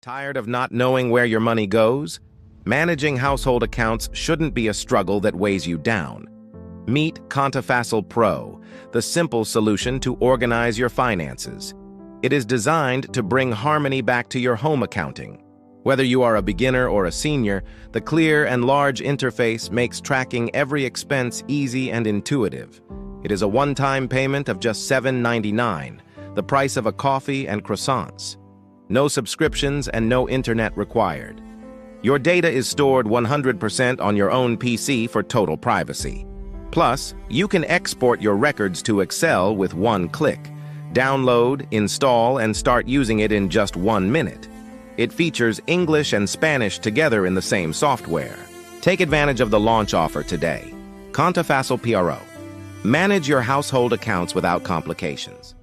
Tired of not knowing where your money goes? Managing household accounts shouldn't be a struggle that weighs you down. Meet Contafacil PRO, the simple solution to organize your finances. It is designed to bring harmony back to your home accounting. Whether you are a beginner or a senior, the clear and large interface makes tracking every expense easy and intuitive. It is a one-time payment of just $7.99, the price of a coffee and croissants. No subscriptions and no internet required. Your data is stored 100% on your own PC for total privacy. Plus, you can export your records to Excel with one click. Download, install, and start using it in just 1 minute. It features English and Spanish together in the same software. Take advantage of the launch offer today. Contafacil PRO. Manage your household accounts without complications.